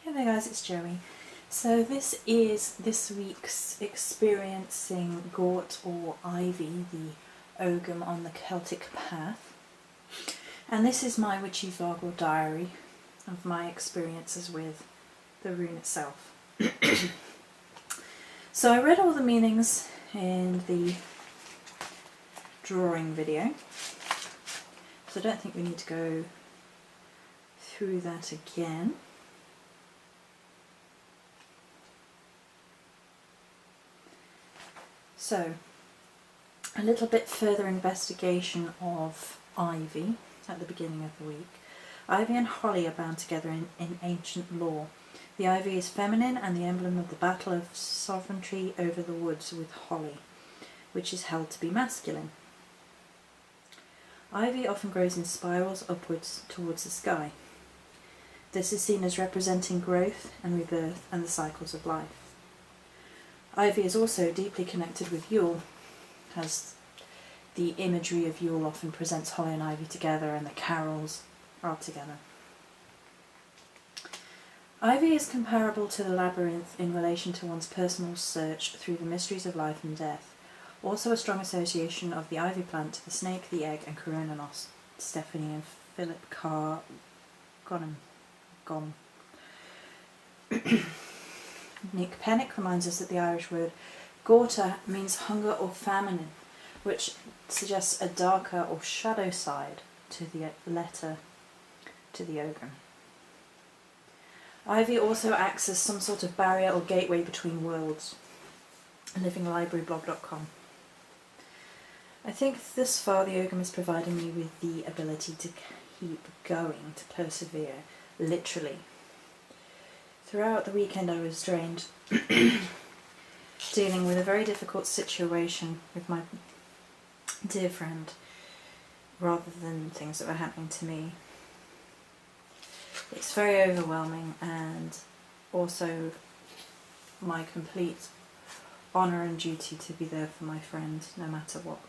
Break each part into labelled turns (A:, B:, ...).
A: Hey there guys, it's Joey. So this is this week's Experiencing Gort or Ivy, the Ogre on the Celtic Path. And this is my Witchy or diary of my experiences with the rune itself. So I read all the meanings in the drawing video, so I don't think we need to go through that again. So, a little bit further investigation of Ivy at the beginning of the week. Ivy and holly are bound together in ancient lore. The ivy is feminine and the emblem of the battle of sovereignty over the woods with holly, which is held to be masculine. Ivy often grows in spirals upwards towards the sky. This is seen as representing growth and rebirth and the cycles of life. Ivy is also deeply connected with Yule, as the imagery of Yule often presents holly and ivy together and the carols are together. Ivy is comparable to the labyrinth in relation to one's personal search through the mysteries of life and death. Also a strong association of the ivy plant to the snake, the egg and Coronanos. Stephanie and Philip Carr Gone. Nick Pennick reminds us that the Irish word Gorta means hunger or famine, which suggests a darker or shadow side to the letter to the ogre. Ivy also acts as some sort of barrier or gateway between worlds. livinglibraryblog.com. I think this far the ogre is providing me with the ability to keep going, to persevere, literally. Throughout the weekend I was drained, dealing with a very difficult situation with my dear friend, rather than things that were happening to me. It's very overwhelming, and also my complete honour and duty to be there for my friend no matter what.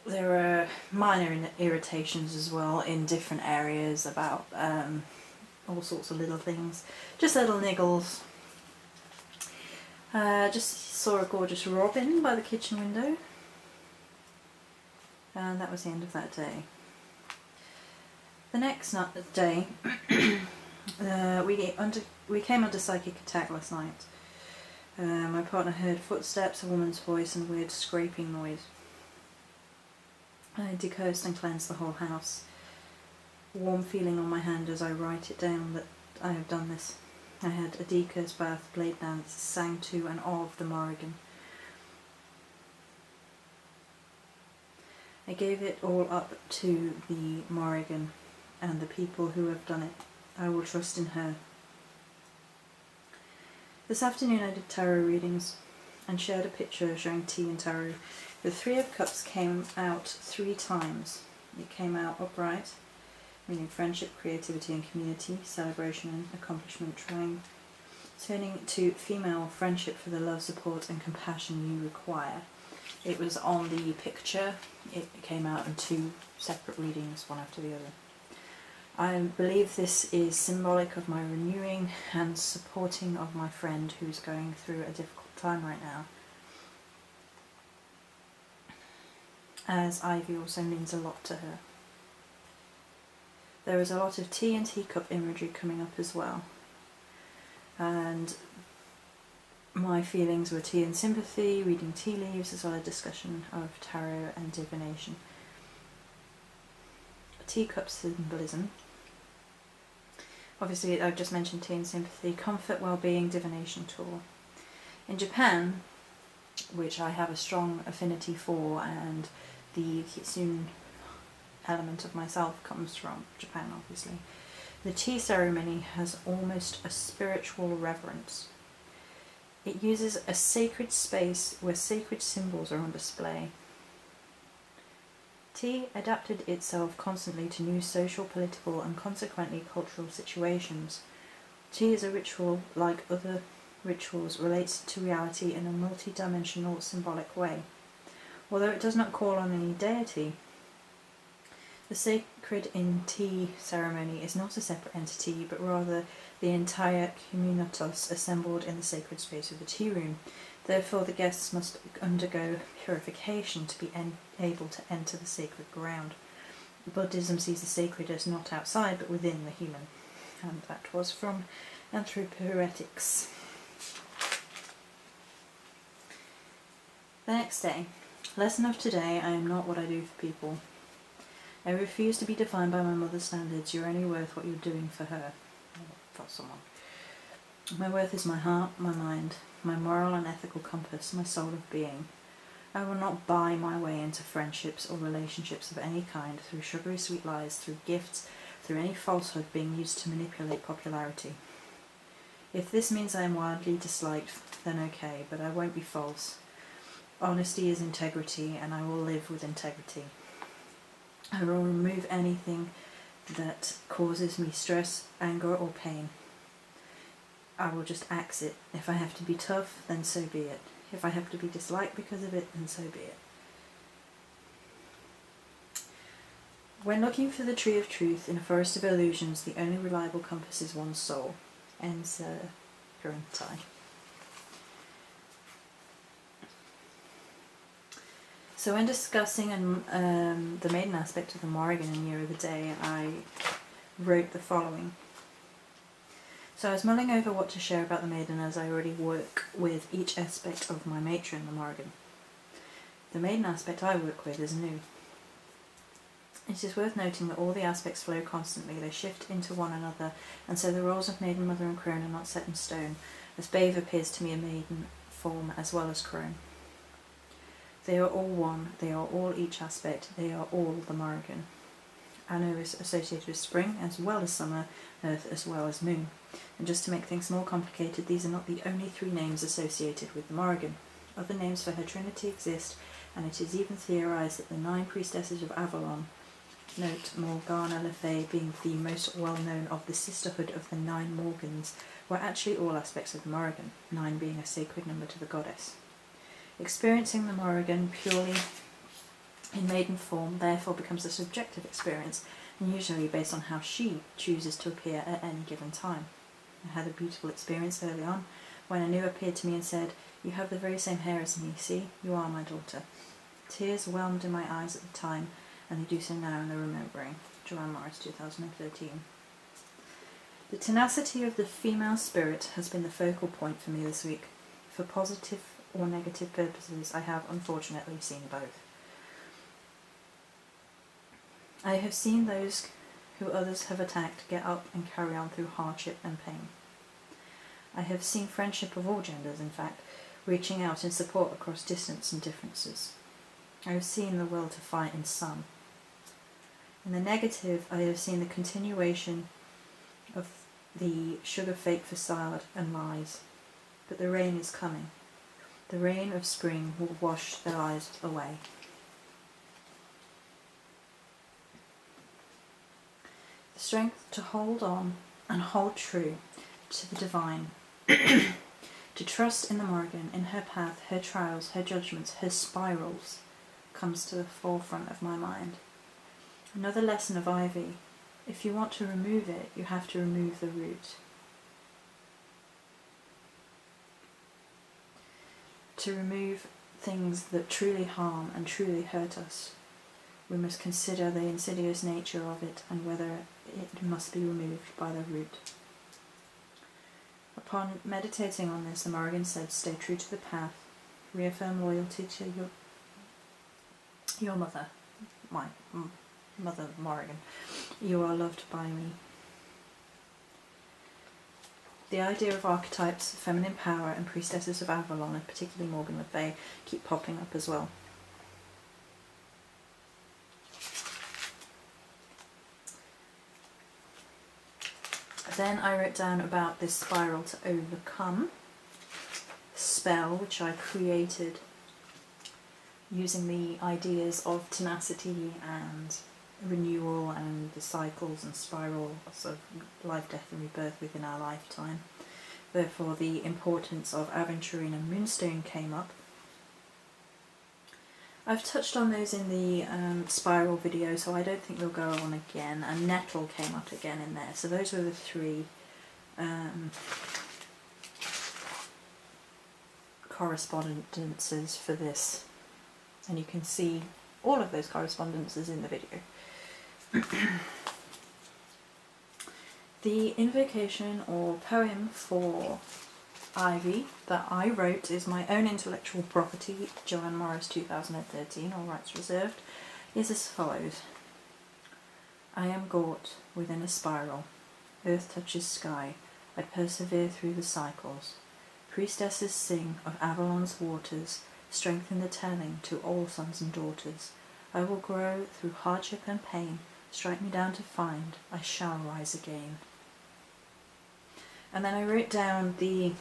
A: There are minor irritations as well in different areas about all sorts of little things, just little niggles. Just saw a gorgeous robin by the kitchen window, and that was the end of that day. The next day, we came under psychic attack last night. My partner heard footsteps, a woman's voice and weird scraping noise. I decursed and cleansed the whole house. Warm feeling on my hand as I write it down that I have done this. I had a decurse bath, blade dance, sang to and of the Morrigan. I gave it all up to the Morrigan and the people who have done it. I will trust in her. This afternoon I did tarot readings and shared a picture showing tea and tarot. The Three of Cups came out 3 times. It came out upright, meaning friendship, creativity and community, celebration and accomplishment, turning to female friendship for the love, support and compassion you require. It was on the picture. It came out in 2 separate readings, one after the other. I believe this is symbolic of my renewing and supporting of my friend who's going through a difficult time right now. As Ivy also means a lot to her. There is a lot of tea and teacup imagery coming up as well. And my feelings were tea and sympathy, reading tea leaves, as well as discussion of tarot and divination. Teacup symbolism. Obviously, I've just mentioned tea and sympathy, comfort, well-being, divination tool. In Japan, which I have a strong affinity for, and the kitsune element of myself comes from Japan, obviously. The tea ceremony has almost a spiritual reverence. It uses a sacred space where sacred symbols are on display. Tea adapted itself constantly to new social, political and consequently cultural situations. Tea is a ritual like other rituals, relates to reality in a multi-dimensional symbolic way. Although it does not call on any deity, The sacred in tea ceremony is not a separate entity, but rather the entire communitas assembled in the sacred space of the tea room. Therefore, the guests must undergo purification to be able to enter the sacred ground. Buddhism sees the sacred as not outside, but within the human. And that was from Anthropoheretics. The next day. Lesson of today: I am not what I do for people. I refuse to be defined by my mother's standards. You're only worth what you're doing for her. For someone. My worth is my heart, my mind, my moral and ethical compass, my soul of being. I will not buy my way into friendships or relationships of any kind through sugary sweet lies, through gifts, through any falsehood being used to manipulate popularity. If this means I am wildly disliked, then okay, but I won't be false. Honesty is integrity, and I will live with integrity. I will remove anything that causes me stress, anger, or pain. I will just axe it. If I have to be tough, then so be it. If I have to be disliked because of it, then so be it. When looking for the tree of truth in a forest of illusions, the only reliable compass is one's soul. Ends Gurentai. So when discussing the maiden aspect of the Morrigan in Year of the Day, I wrote the following. So I was mulling over what to share about the maiden, as I already work with each aspect of my matron, the Morrigan. The maiden aspect I work with is new. It is worth noting that all the aspects flow constantly, they shift into one another, and so the roles of maiden, mother and crone are not set in stone, as Babe appears to me a maiden form as well as crone. They are all one, they are all each aspect, they are all the Morrigan. Anno is associated with spring as well as summer, earth as well as moon. And just to make things more complicated, these are not the only 3 names associated with the Morrigan. Other names for her trinity exist, and it is even theorised that the 9 priestesses of Avalon, note Morgana Le Fay being the most well-known of the sisterhood of the 9 Morgans, were actually all aspects of the Morrigan, 9 being a sacred number to the goddess. Experiencing the Morrigan purely in maiden form therefore becomes a subjective experience, and usually based on how she chooses to appear at any given time. I had a beautiful experience early on when a new appeared to me and said, "You have the very same hair as me, see? You are my daughter." Tears whelmed in my eyes at the time, and they do so now in the remembering. Joanne Morris, 2013. The tenacity of the female spirit has been the focal point for me this week. For positive or negative purposes, I have unfortunately seen both. I have seen those who others have attacked get up and carry on through hardship and pain. I have seen friendship of all genders, in fact, reaching out in support across distance and differences. I have seen the will to fight in some. In the negative, I have seen the continuation of the sugar fake facade and lies. But the rain is coming. The rain of spring will wash their lies away. The strength to hold on and hold true to the divine, to trust in the Morrigan, in her path, her trials, her judgments, her spirals, comes to the forefront of my mind. Another lesson of Ivy: if you want to remove it, you have to remove the root. To remove things that truly harm and truly hurt us, we must consider the insidious nature of it and whether it must be removed by the root. Upon meditating on this, the Morrigan said, "Stay true to the path, reaffirm loyalty to your mother, my mother Morrigan. You are loved by me." The idea of archetypes, feminine power, and priestesses of Avalon, and particularly Morgan Le Fay, keep popping up as well. Then I wrote down about this spiral to overcome spell, which I created using the ideas of tenacity and renewal and the cycles and spirals of life, death and rebirth within our lifetime. Therefore the importance of aventurine and moonstone came up. I've touched on those in the spiral video, so I don't think they'll go on again. And nettle came up again in there. So those were the three correspondences for this. And you can see all of those correspondences in the video. The invocation or poem for Ivy that I wrote is my own intellectual property, Joanne Morris 2013, all rights reserved, is as follows. I am Gort within a spiral. Earth touches sky. I persevere through the cycles. Priestesses sing of Avalon's waters, strengthen the telling to all sons and daughters. I will grow through hardship and pain. Strike me down to find I shall rise again. And then I wrote down the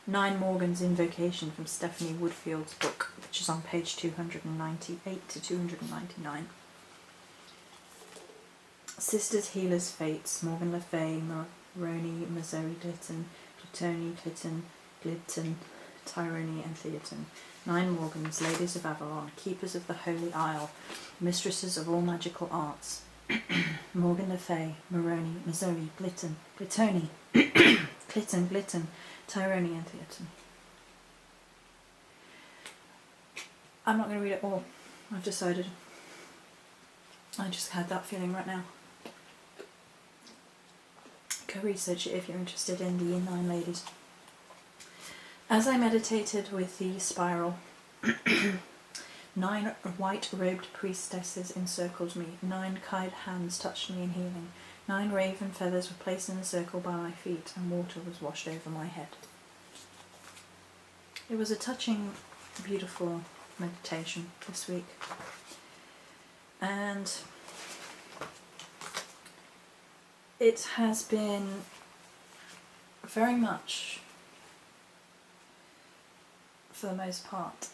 A: 9 Morgan's Invocation from Stephanie Woodfield's book, which is on page 298 to 299. Sisters, healers, fates, Morgan Le Fay, Moroni, Missouri, Glitton, Plutoni, Cliton, Glitton, Tyrone and Theaton. 9 Morgans, ladies of Avalon, keepers of the Holy Isle, mistresses of all magical arts. Morgan Le Fay, Moroni, Missouri, Glitton, Plutoni, Cliton, Glitton, Tyrone and Theaton. I'm not going to read it all. I've decided. I just had that feeling right now. Go research it if you're interested in the 9 ladies. As I meditated with the spiral, 9 white-robed priestesses encircled me. 9 kind hands touched me in healing. 9 raven feathers were placed in a circle by my feet, and water was washed over my head. It was a touching, beautiful meditation this week. And it has been very much, for the most part,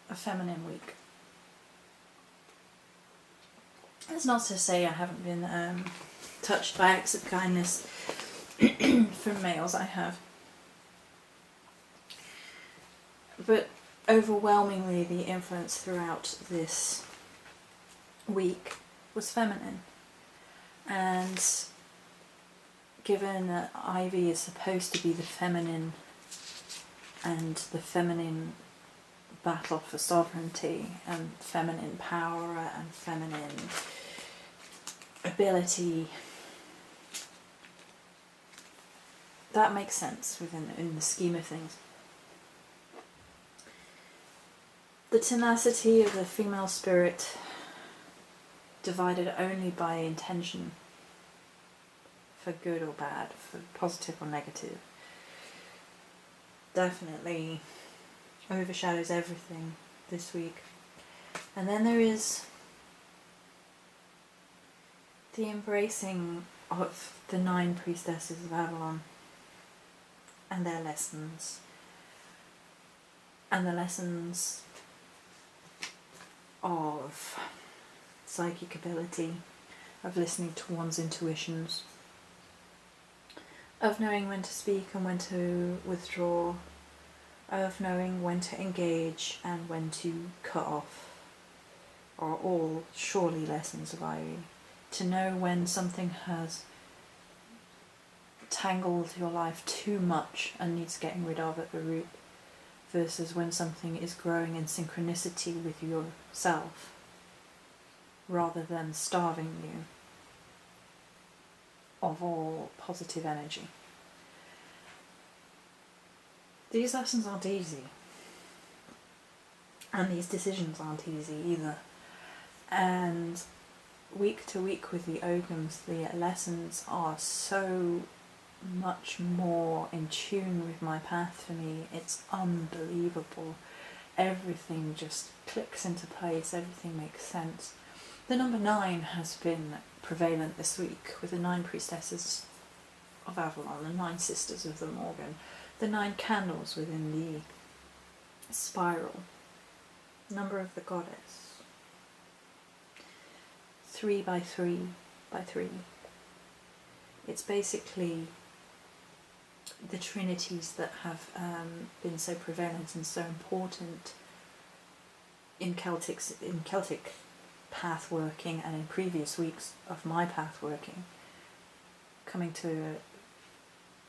A: a feminine week. That's not to say I haven't been touched by acts of kindness from males, I have. But overwhelmingly the influence throughout this week was feminine. And given that Ivy is supposed to be the feminine and the feminine battle for sovereignty and feminine power and feminine ability, that makes sense in the scheme of things. The tenacity of the female spirit, divided only by intention, for good or bad, for positive or negative, definitely overshadows everything this week. And then there is the embracing of the 9 priestesses of Avalon and their lessons, and the lessons of psychic ability, of listening to one's intuitions, of knowing when to speak and when to withdraw, of knowing when to engage and when to cut off, are all surely lessons of Ivy. To know when something has tangled your life too much and needs getting rid of at the root, versus when something is growing in synchronicity with yourself, rather than starving you of all positive energy. These lessons aren't easy, and these decisions aren't easy either. And week to week with the Ogums, the lessons are so much more in tune with my path for me. It's unbelievable. Everything just clicks into place, everything makes sense. The number 9 has been prevalent this week with the 9 priestesses of Avalon, the 9 sisters of the Morgan, the 9 candles within the spiral, number of the goddess, 3 by 3 by 3. It's basically the trinities that have been so prevalent and so important in Celtic path working and in previous weeks of my path working, coming to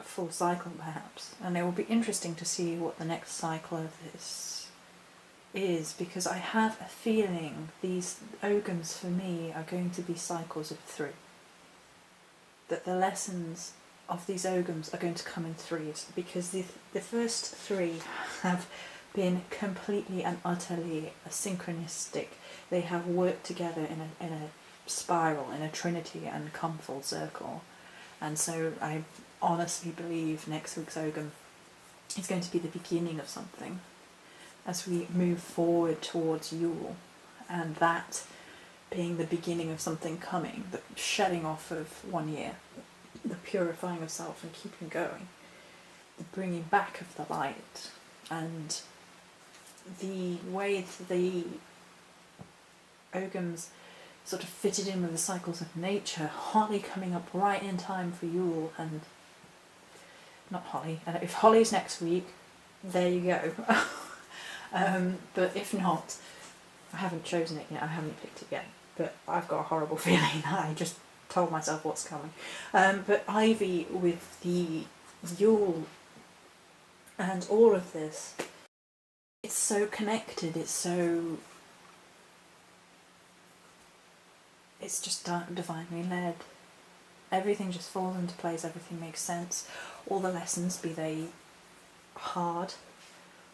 A: a full cycle perhaps. And it will be interesting to see what the next cycle of this is, because I have a feeling these ogams for me are going to be cycles of 3. That the lessons of these ogams are going to come in 3s, because the first 3 have been completely and utterly synchronistic. They have worked together in a spiral, in a trinity, and come full circle. And so I honestly believe next week's ogam is going to be the beginning of something as we move forward towards Yule, and that being the beginning of something coming, the shedding off of 1 year, the purifying of self and keeping going, the bringing back of the light, and the way the ogams sort of fitted in with the cycles of nature. Holly coming up right in time for Yule, and not Holly. And if Holly's next week, there you go. But if not, I haven't chosen it yet. I haven't picked it yet. But I've got a horrible feeling that I just told myself what's coming. But Ivy with the Yule and all of this, it's so connected. It's just divinely led. Everything just falls into place. Everything makes sense. All the lessons, be they hard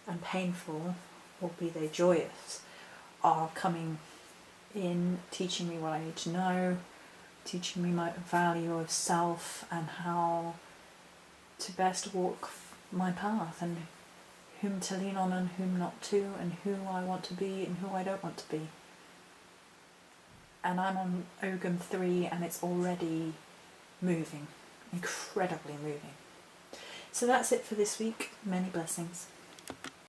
A: and painful, or be they joyous, are coming in, teaching me what I need to know, teaching me my value of self and how to best walk my path, and whom to lean on and whom not to, and who I want to be and who I don't want to be. And I'm on Ogam 3 and it's already moving, incredibly moving. So that's it for this week. Many blessings.